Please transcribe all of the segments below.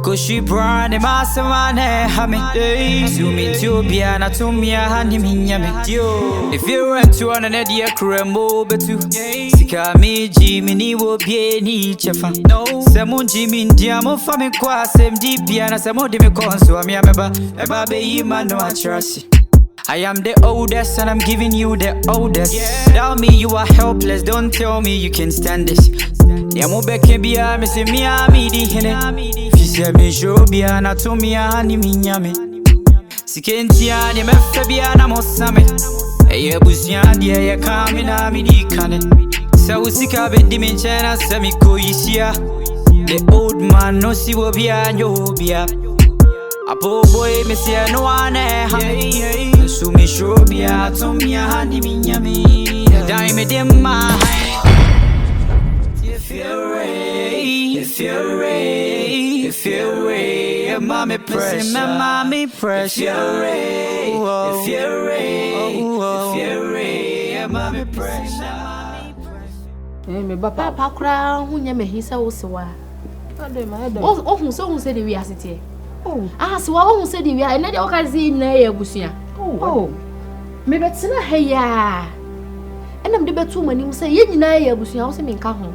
Cause she brand my samane hame. Zoom into Biana to me a honey minyame. If you run to an idea cremo betu. Sika me Jimmy will be any chefa. No, Samu Jimmy Diamo family qua same deep piano, Samu de me conso. I remember a baby man no I trust. I am the oldest and I'm giving you the oldest. Tell me you are helpless, don't tell me you can stand this. Yamo beke bia me se mi amidi hene. Fise me show bia na to mi ani minyame. Sikentia de me fe bia na mosame. Eye busia de ye kame na mi di kane. Sa usika be di me chena se mi ko yisia. The old man no si wo bia nyo bia. Apo boy me se no ane ha. So me show bia to mi ani minyame. Dai me dem ma. If you're ready, mommy press, mommy press. If you're ready, mommy press. Me papa kra hu nya me hisa wo se wa. Oh hu so hu se de wi asete. Oh se wa hu se de wi a na de o ka se na ya busua. Oh me betina ha ya. Enam de betu mani mu se ye nyina ya busua wo se me nka ho.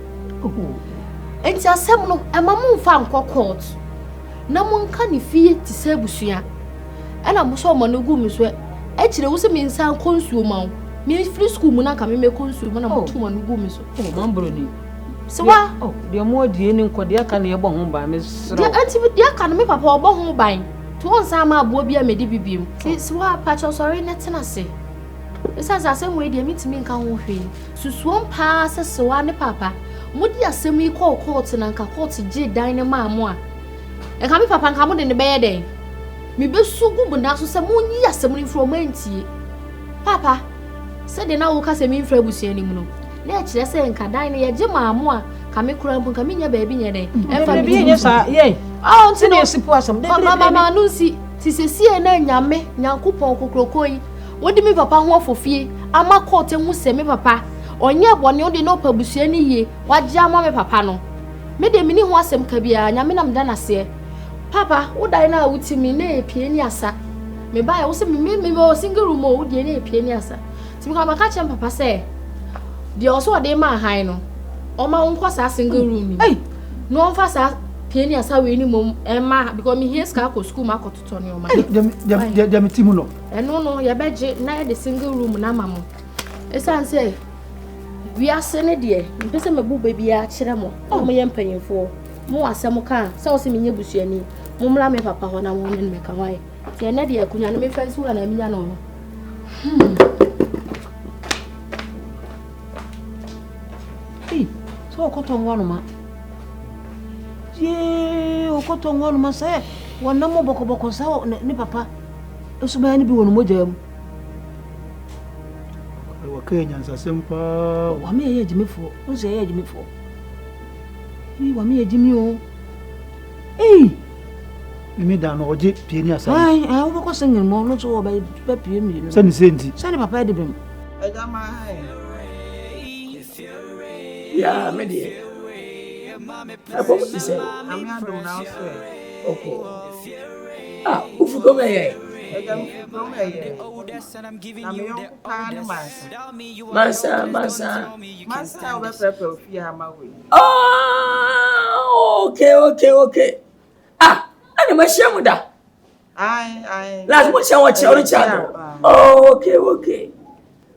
Enti asem no emamu mfa nkọ court na monka ne fie ti se busua ena mo so mo no gu mi so e kire wo se mi nsan konsuo ma wo mi free school mu na ka me konsuo mo na mo tu mo no gu mi so man bro ni se wa de mo die ni nko de aka na ye bo ho ba me sro de anti de aka na me papa obo ho ban to on sa ma abo bia me de bibiem se wa pa cho sorry net na se esa za se mo de mi ti mi nka ho hwe susuo mpa se wa ne papa Mudi asemi call court na nka court je dan ne maamo a enka me papa nka mo de ne beye den me besugu bunda so se munyi asemi from antie papa se de na wo ka se mi mfra busia ni mu no na e kire se nka dan ne ye je maamo a ka me kura mpu ka me nya baabi nya den enfa bi nya sa ye nti no sipu asem de mama no si ti se sie na nyame nyankopon kokrokoi wodi me papa ho afofie ama court hu se me papa onye bone odi no pabusua ni ye wagye ama me papa no me de mini ho asem ka bia nya me nam da nase papa wo dai na wutimi na epie ni asa me ba wo se me o single room o wudi na epie ni asa timi ka maka chem papa se de oso ode ma han no o ma won sa single room ni no on fa sa pie ni asa we ni mom e ma because me here ska ko school ma ko toto ni o ma de me timu no no ye beje na ye de single room na mamo esan se we are sene de mpese mabu baby a kire mo mo ye mpanyimfo mo asem ka se o se menye busuani mo mra me papa ho na mo ne me ka wae ye na de akunya no me fansi wa na minya no so okoto ngwanu ma ye okoto ngwanu ma se wona mo bokoboko sa ni papa esuba ni bi wonu mojam Nkansah sempa wa me ye jimefo unse ye jimefo wa me ye jimi o me da no oje pie ni asa wo beko singin mo no so ba pie mi no sani senti sani papa de bem Ejama ya me de abo si se ami adom na so okay ufu go me ye Masa we prepare fi ama we okay ani ma shemu da ai last mo shemu cha chado okay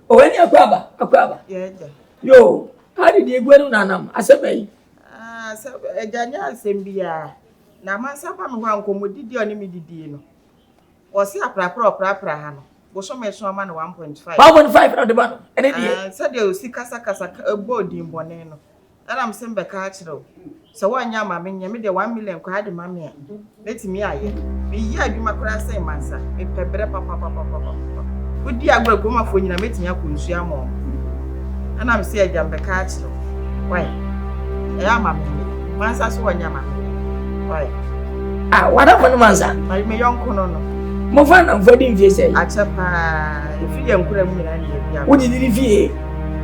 when you akwaba yeah yo how did you go na nam asebai ejanya asembia na masa pa me ho ankomodidi oni me didi no Osi aprapra ha no. Bo so me so ama no 1.5. 1.5 na de ba no. Ene die. Say de osi kasa board mbone no. Ana am sembe ka akire. Se wanya ma me nya me de 1 million kwa de ma me a. Letimi aye. Me yi adwuma kora sai mansa. Me pebre papa. Odi agba goma fo nyina metimi akonsu amo. Ana am se ajambe ka akire. Why? E ama me. Mansa so wanya ma. Why? Wada for no mansa. Mai me yonko no. Mo fa na mfodi mfie sei achepa fie nkura mu nyina ne bia wo didi fie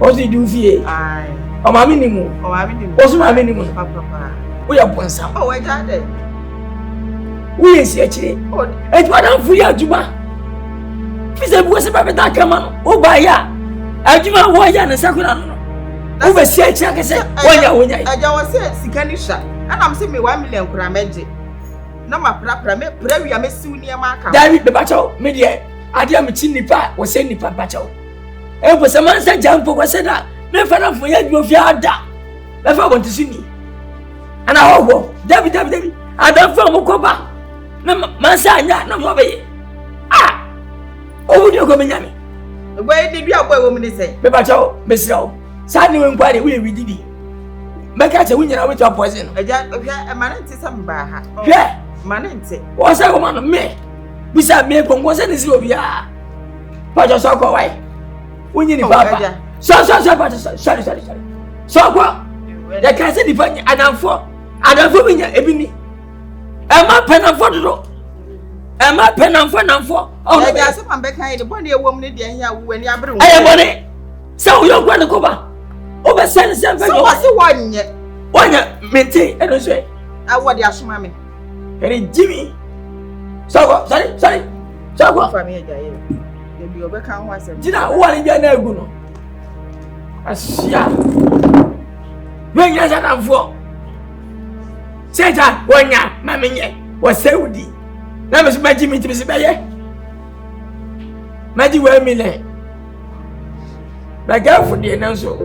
o si du fie ai o ma mi ni mu o so ma mi ni mu papa wo ya bonsa o wa ja de We is here. And what I'm free at Juma. Mr. Boss about that come on. Oh, by ya. I do not want yan a second. Over say, check, I said, when I was said, Sikanisha, and I'm saying me 1 million cramaji. No, my prime, pray, I may soon near my car. David the Bacho, media. I am a chimney pat, was sending for Bacho. And for some man said, jump for was said that. Never for you, if you are that. If I want to see me. And I hope, David, I don't feel Mokoba. No, my son, no more. Ah! Oh, you're coming at me. Where did your boy woman say? Babacho, Miss Rowe. Sadly, when Buddy will be did. Make out a winner with your poison. A man to some bar. Yeah, man, what's a woman of me? Beside me, wasn't his Robia. But you're so quiet. When you Baba. Sorry. So what? The cancer depend and I'm for me, Ebony. Am I pen and for the door? Am I pen and for? Oh, there's some back the body a woman here when you are bringing. I am money. So you're going to go back. Over sense and what's the one yet? One maintain, and say, I want your mammy. And Jimmy. So, sorry. So, what for me? You'll be overcome once. Did I want your neighbor? Asia. When you're at for say that when ya, mammy, was Saudi. That was my Jimmy to be Bayer. Maggie well me. My girl for the announcer.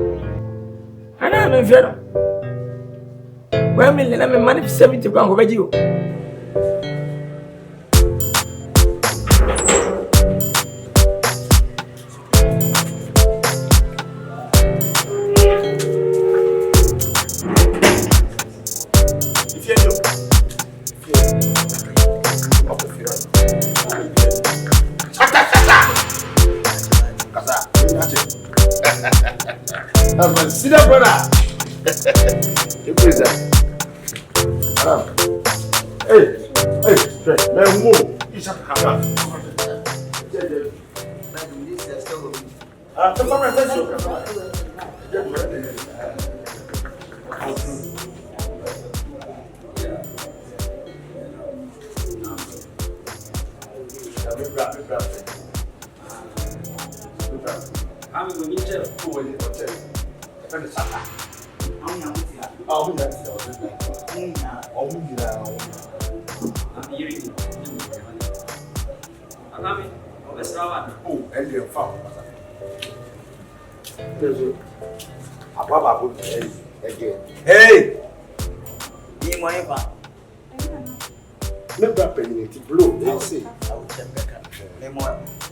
And I'm a fellow. Well, me, let me money for 70 pounds over you. See that, brother? You please that. Hey, man, move. You shut the camera. I'm going to tell you hey! Never penny to blow, they say. I will check the country.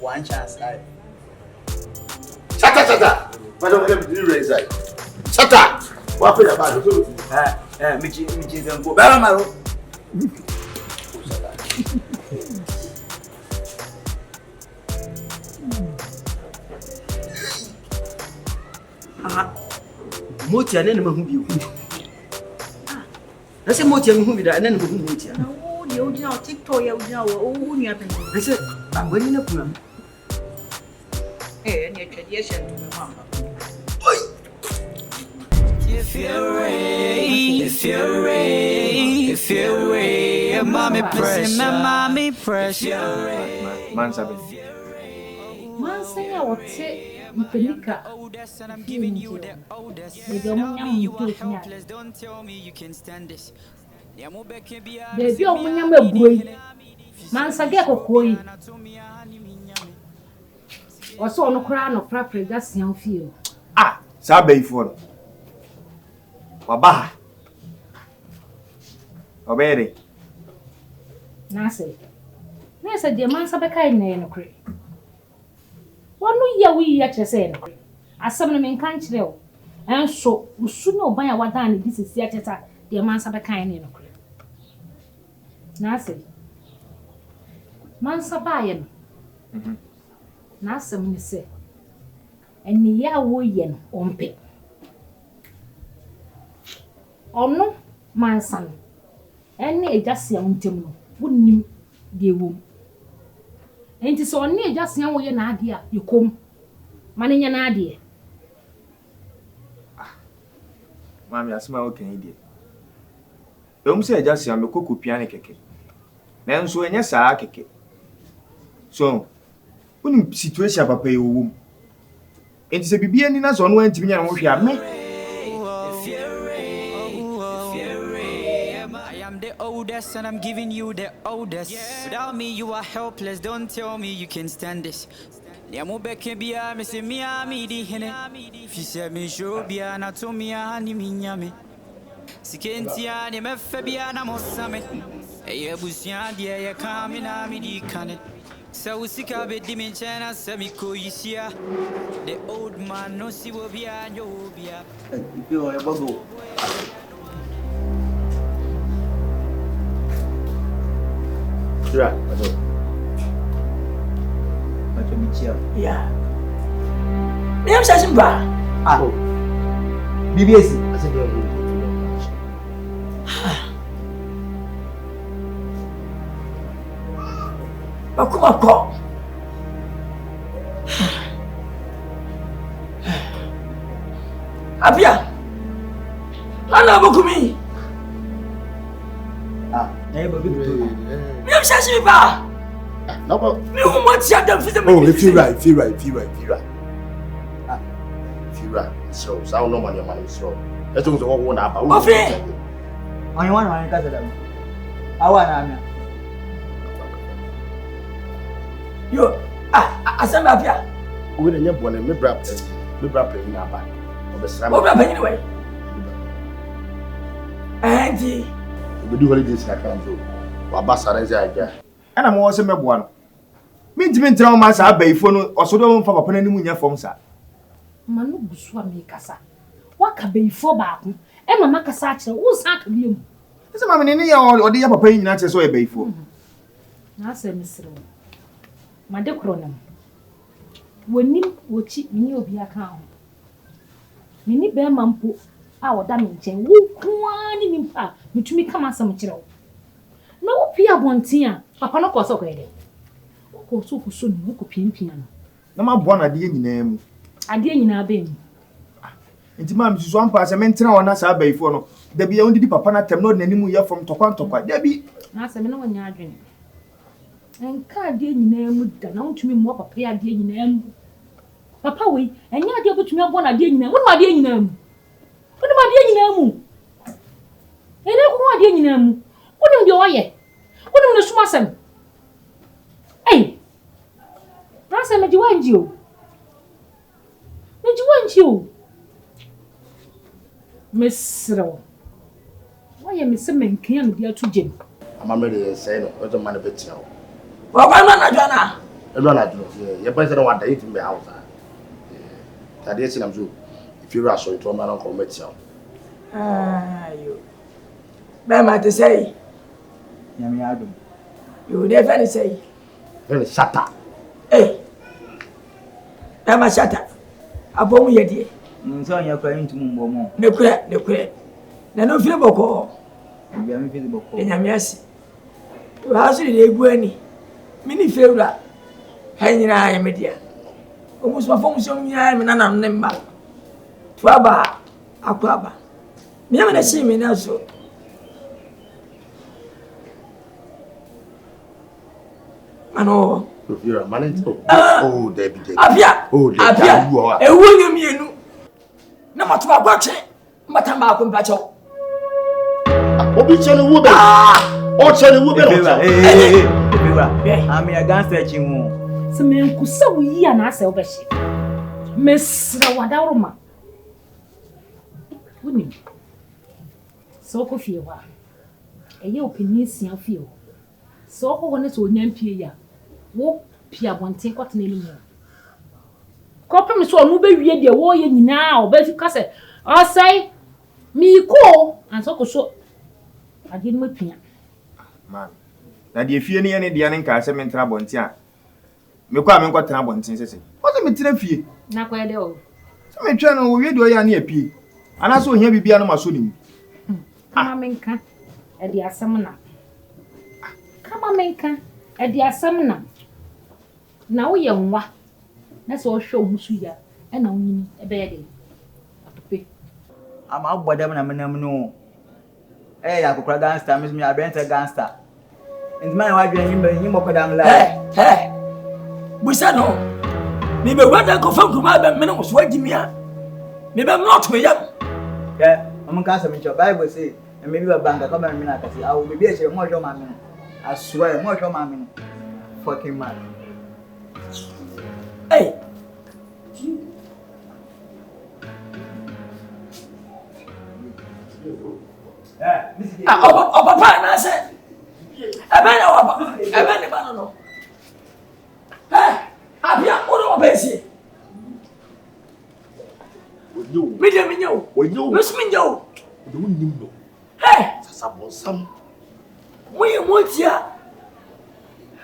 One chance. Shut up! Why don't we do raise that? Shut up! What happened about it? Michi don't go. Baramaro. Motia nene mahumbi. I said Motia mahumbi da nene mahumbi Motia. Oh, you know TikTok you know oh you happen. I said when you know. Eh, any tradition to my mama. If you're ready, mommy press, Mansa, I would say, Nika. Don't tell me you can stand this. Baby, I'm a boy. Mansa get a koi. Or so on a crown of property, that's young feel. Ah, Sabe for Baba. Obey. Nasi. Nasa dear man Sabaka in a crate. One year we yet say, as some of them can't tell. And so, we should know by what done this is yet dear man Sabaka in a crate. Nasi. Man Sabayan. Nasa me say. And the ya woyen on pay. Oh no, my son. Any just young Tim wouldn't you be womb. And it's only just young way an idea you come. Money an idea. Mammy, I smell Canadian. Don't say just young cook piano cake. Nanso enye saa keke. So, unim situation papa e wo. Enti se bibie ni na so no antimi nya no hwe a me. I am the oldest and I'm giving you the oldest. Without me you are helpless. Don't tell me you can stand this. Niamu beke bia me se mi di hene. Fi se me show bia na to mi ani mi nyame. Sikentia ne me fe bia na mosame. Eye busia dia ye ka mi na mi di kane. So sika be di me chena se mi ko yisia. The old man no si wo bia nyo bia. Yo, eu vou. Right. Macam micir. Yeah. Me am shashim ba. Ah. BBS. Asa dia wo. Bakuma ko. Abia. Ana bakumi. Ah, na ibo bitu. Me am shashim ba. No but Me who want to them fit oh, if you right. Ah. If you right. So, sound no money man so. Let's go to one about. Ofi. Oni wana kasa damu. Awana amia. Yo, asamba Abia. We dey nyebɔ ne me bra pe na ba. Obesra. What happened anyway? Auntie. We do holidays na kan so. Wa ba sare nze aja. Ana mo se meboa no. Me ntimi ntra ma sa abaifo no osodo mo fa papa na nimu nya fom sa. Manu busu a me kasa. Waka beifo baako. E mama kasa akire wo san ka biem. Ese ma me ne ya ode ya papa nyina akire so e baifo. Na asa misiro. Made kronam. Wonim wochi mini obi aka ho. Mini be mampo a woda me nchen wo kuani nimpa mitumi kama asam kire wo. Na wo pia bonten a papa no koso kwede. Wo so kuso ni wo kopimpia no. Na ma boa na de nyina mu. Ade nyina ba mu. Enti ma msusu ampa se mentra wona sa abaifo no. Da bia won di papa na tem no na nimu ya fom tokwa. Da bi Na asa me no wonya adwene. Enka ade nyina mu da na wontumi mo papa ya ade nyina mu. Papa we enya ade obetumi abo na ade nyina. Wo ma ade nyina mu. Wo ma ade nyina mu. Ene ko ade nyina mu. Wo nim de oye. Wo nim ne suma sem. Ei. Na asa me ji wanji o. Me ji wanji o. Mesro. Why am I saying can be atu gem? ama me dey say no. O to man be tia o. Wa kwa na jwana. E do na do. Ye pa say no wada it me house. Tade esi na so. If you rush to man ko me tia o. Ayo. Ba ma te say. Nyame adum. You never say. Very shatter. Eh. Ba ma shata. Abomu ye die. Nso anya kwa ntumu mbomo. Nekure. Na no file boko. Bia me fili boko. Enyame asi. Wa so de egu ani. Mini fewra. Ha nyina ya media. Omuso fam so nyina me nanam ne mba. Tuaba akwaba. Me na shi me na so. Ano. You're a man. Oh, Debbie. Abia. Oh, Abia. Ewu nyamienu. Na matuba gwache. Matamba akompacho. Obi chene wo be. O chene wo be no. Ebewa. Ami a gangster chinwo. Se me nkusa wo yi ana asa wo behye. Mesra wadawroma. Woni. So ko fie wa. Eye opini sia fie o. So ko wona so nyampie ya. Wo pia bonten kwatena ni mu. Ko pem so no be wie de wo ye nyina o be fi kase. O say mi ko anso ko so ade no pia. Man. Na de fie ne ye ne de ne nka se mentra bonten a. Me kwa me nkwatena bonten sese. O se metira fie. Na kwa de o. Se me twa no wo wie de o ya ne apie. Ana so ohia bibia no maso ni. Kama menka e de asem na. Kama menka e de asem na. Na wo ye nwa. Na so hwe omusu ya. E na wonyini e be ye de. Atope. Ama agbada na menam no. Ya kokra gangster, me abenta gangster. And my wife and you mock down like Hey, we said no. Maybe what I go from my men was waiting me. Maybe I'm not me. yeah, I'm Nkansah in your Bible say, and maybe a bank come and I can see I will be a more your mammy. I swear, more your mammy. Fucking man. Hey. Oh, papa, I said, I bet no. Hey, I'm young, what about Bessie? Medium, you, Miss Mingo. Hey, some. We want ya.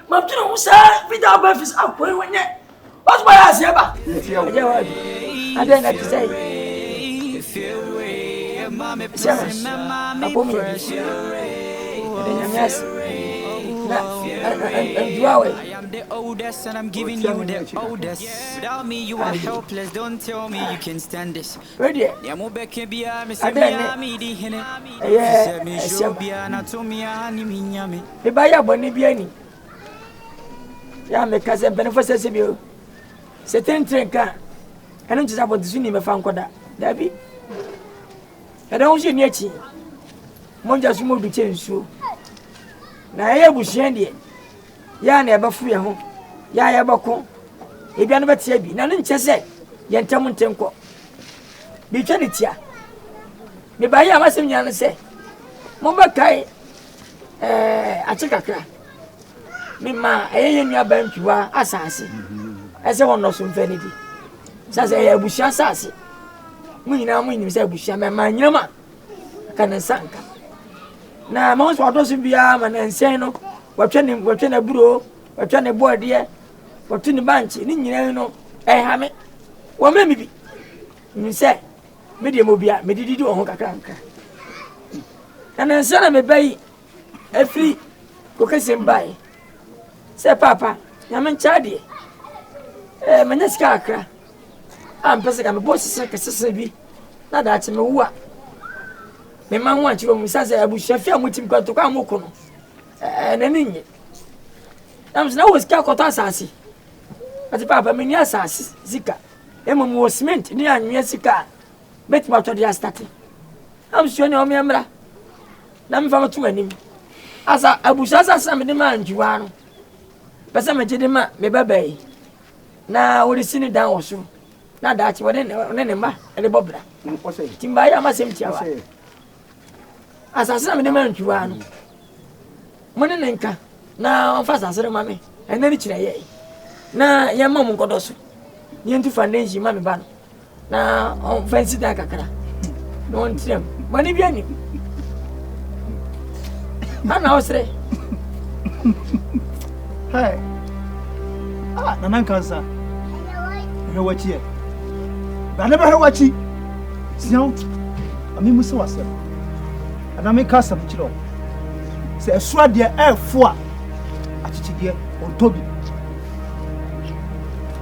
My children will say, without breakfast, up when yet. What's my ass, Yaba? I didn't have to say. I am the oldest and I'm giving you the oldest. Without me, you are helpless. Don't tell me you can stand this. Ready? Ya me kase benefo sese bio. Se tentrenka. Eno ntisa bo disu ni me fa nkoda. Da bi. E da unje ni achi. Monja sumo du chensu. Na ye buhia de. Ya na e ba fu ye ho. Ya ye ba ko. E bia no betia bi. Na no nche se ye ntam ntenko. Bi twa ne tia. Me ba ya masem nya no se. Mo ba kai achikakra. Mima eye nua bantwa asase ese wono so mfani di sase eye abusia asase munyina munyim se abusia mema nyama kana sanka na ma so odoso bia ma na nsen no watwe ne buro watwe ne boade watwe ne banchi ni nyina no hame wo ma mi bi nse me de mo bia me didi ho kakranka na nsen na me bai afri ko kesem bai say papa yamen chadi manya sika akra am pese ka me boss sese bi na da che me wuwa me ma ho achi wo mu sase abuhia fi amutim kwato kwa amoko no na ninye am se na wo sika kwata asase ati papa me ni asase zika emom wo cement ni anwe sika bet ma to dia start am so ni o me amra na me fa matum anim asa abuhia asase me de ma anjuwa no pesa me jide ma me babai na wo sini dan wo so na da chi wone ne ma ele bobra timba ya masem tiawa asase na me de ma ntuwa no mo ne nka na on fa asase ma me ene ni kire ye na ya ma mu nkodo so ye ntu foundation ma me ba no na on fancy da kakara no on trem mani bia ni ana osre Hey. Nkansah. Hewachi. I never hewachi. Sian. Ami muso wasem. Ana me kasa mchiro. Se esua de e4 achichide ontobi.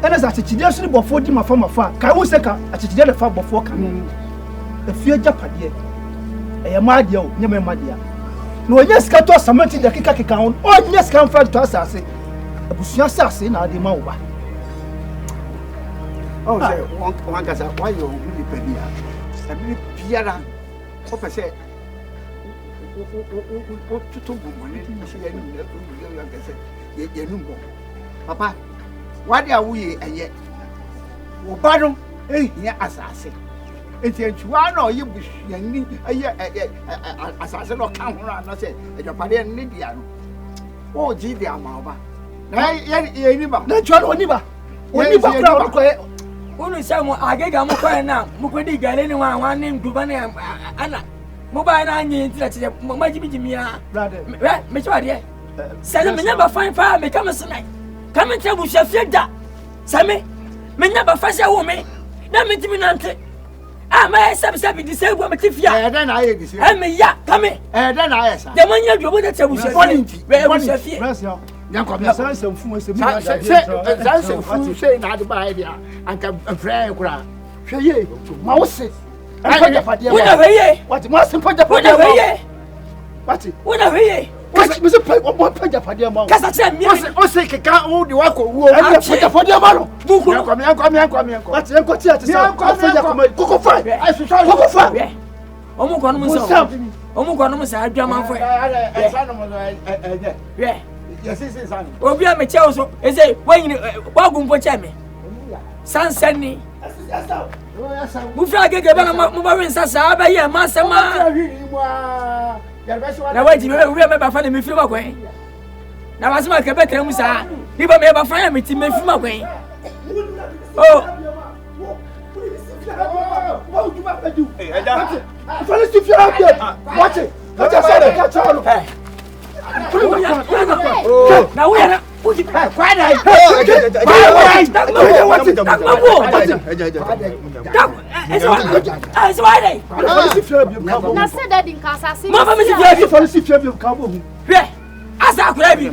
Ena za achichide so ni bofo di mafa. Kai wo se ka achichide le fa bofo ka. Efie japade. Eye maade o, nyeme maade. No onye sika to samenti de kika on. Onye sika mfa to asase. Abusia asase na ade ma wo ba. Oh, say one gasa why you really pay ya. Abi piara. O pese o tutu bomone ni se ya ni ya gasa. Ye numbo. Papa, what are we eye? Wo ba no ehia asase. Enti antwa na oye busia ni eye asase no ka ho na se ejapade ni dia no. O ji dia ma ba. Na ye ni ba. Na chwa oni ba. Oni ba kra ko e. Unu samu agega mo kwa na mo kwedi gale ni wa ne nduba na ana mo ba na anyi ntira chire mo majibijimi ya. Brother. Me chwa de. Sele me never find fire me come snai. Come tell bu shafia da. Same me never fast ya wo me. Na me timi nante. Ah my sabi disable me tifia. Den na aye dise. Me ya come. Den na aye sa. De manya dwo bo da tell bu shafia. We bu shafia. Brother. Yankobia. Sanse mfumo se mi. Sanse mfumo se na de ba dia. Anka frɛ kura. Hwɛ ye. Ma wo se. Una weye. What? Ma se poja Una weye. What? Una weye. Mr. Pay, what pay for the amount? Cause I said, o se ke ka o di wa ko wo. I pay for the amount. Buku. Come. What's the enquete at the Coco Fine? I should try Coco Fine. Omo kwanu mo so. Omo kwanu mo sa adwama fo. Yeah. Yes, yes, son. Obi a me che so. E say, when wa gumpo che me. Sansan ni. Mu fra gege ba mo ba wen sasa ba ye ma sama. Na wait me we me ba fa na me firi ba kwen. Na ba sama ke be kra mu sa. Ni ba me ba fa ya me ti me firi ma kwen. Oh. Watch it. Catch all. Now we are Na said that in Nkansah. Mama me si fie bi ka bo hu. Asa akura bi.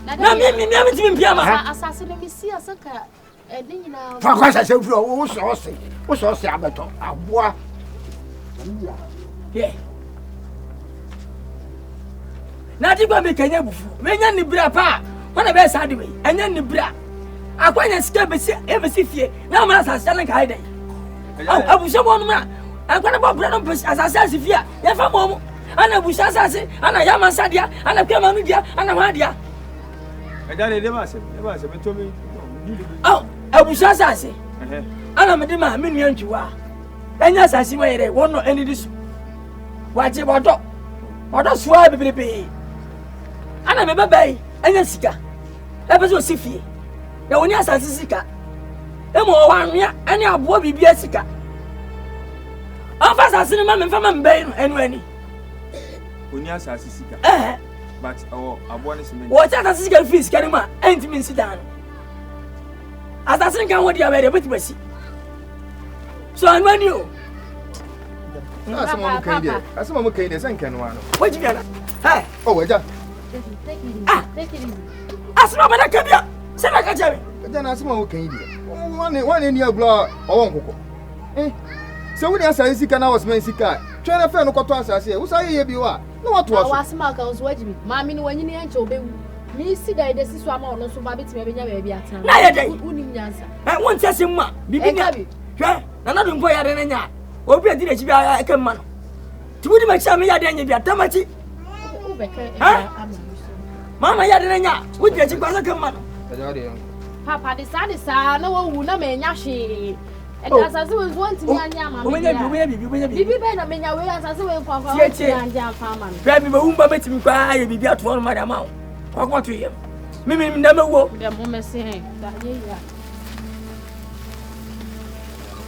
Na me ti mpia ma. Asase no me si asaka edi nyina. Fa kwa sa se furo wo so se abeto aboa. Yeah. Na di gba me kanya bufu. Me nya ni bra pa. Wana be sa de we. Enya ni bra. Akwanya sika be si fie. Na ma asase na kai dai. Abusha mo no ma. Akwanya ba bra no asase asifia. Ya fa mo. Ana busha asase, ana yama sadia, ana kwema no dia, ana wa dia. Ejare de ma se me to me. Abusha asase. Ana me de ma me nua ntwiwa. Enya asase wa yere wono eni disu. Waje bodo. Bodo suwa bebebe. Ana me babai, enya sika. Ebe so sifie. Ya woni asase sika. Emo wanwea ene abo bibia sika. Afa asase ni ma me fama mbai no enu ani. Oni asase sika. But abo ne cement. What asase sika fi sika ni ma enti min sidan. Asase nkan wodi abere betibasi. So anwani o. Asema mo kai de san kanwa no. Waji biana. Hey. Oh, waja. Take it easy. Asema me na kabia. Se na ka jame. Waja na asema mo kai de. Wane ni aglo owon kokko. Se woni asase sika na was man sika. Twena fe no kwoto asase. Wo say ye bi wa. Na wato aso. Wasema ka so waji bi. Ma mi no wanyini enche obewu. Mi si da ide siso ama ono so ba beti me benya ba atan. Na ye dai. Unim nyansa. Won tese ma. Bibi nya. Hwe. Na na do mpo ya de na nya. Obi adi na chi bia aka ma no. Tibudi ma cha me ya de anya bia tamachi. Mama ya de na nya. Wudi chi kwa aka ma no. Ejare. Papa de sa na wo wu na me nya hwe. E asase we want ni anya ma. Omenya bibi. Bibi be na menya we asase we kwa anya fa ma no. Bia mi ba umba betimi kwa ya bibi ato no ma da ma. Kwa kwa to yem. Mimi na mewo. De mo me se hen. Da ye ya.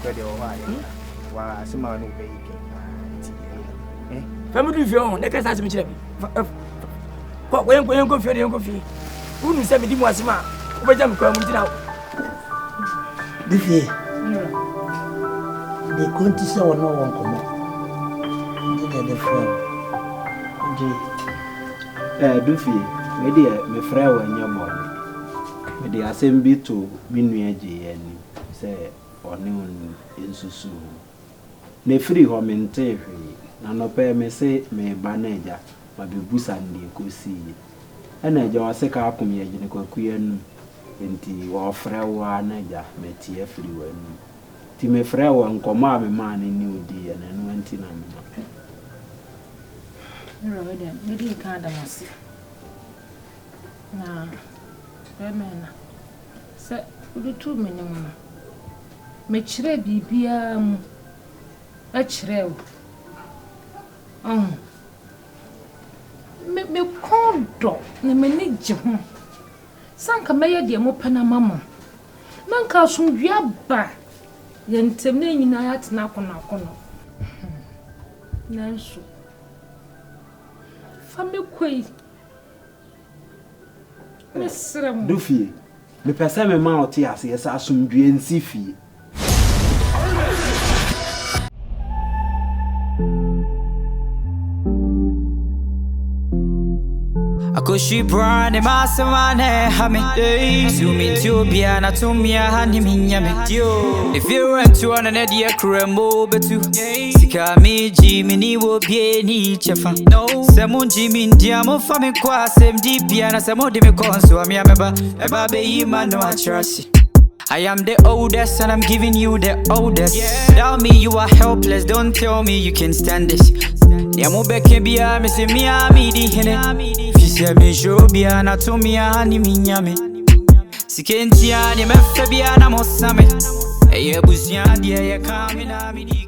Kwede o wa sima no be yike. Family view on the case me chire. Ko yenko fie. Unu se me di mo asima. Wo be jam kwa mu tina. Bifi. De konti se wono won komo. Ndi de friend. Ndi Dufi, me de me frɛ wa nya mo. Me de asɛm bi to me nua gye ani sɛ ɔne on ensusu. Ne free ho me nte hwe. Na no pɛ me se me ba na agya, ma be busa ndi kosi. Ɛna agya wa se ka akom ye gye kwakuya nu. Enti wa frɛ wa na agya me tie free wa nu. Ti me frɛ wa nkɔmɔ a me ma ne ni odi na no enti na me. Maybe can't damasi. Na, remember, sir, we 2 minutes. Me chire bibia mu. A chire. Me kondo, ne me ni jehun. Sanka meye de mo pena mama. Nanka sundua ba. Yentem ne nyina ya tena kono. Nanso. Fami kwei. Mesrem. Dufi, me pese me ma oti ase yesa asumdue nsi fie. she brand the master man hame. Zoom into Biana to me haniminyame. If you run to an idea cremo betu. Sika me Jimmy wo be ni chefa. No, Samon Jimmy Diamo fame kwa sem deep Biana Samo de me conso ami ameba. Eba be man no trust. I am the oldest and I'm giving you the oldest. Tell me you are helpless, don't tell me you can stand this. Yamo beke bia me se mi ami di hene. Fisi me show bia na to mi ani minyame. Sikenti ani me fe bia na mosame. Eye busia dia ye kami na mi di.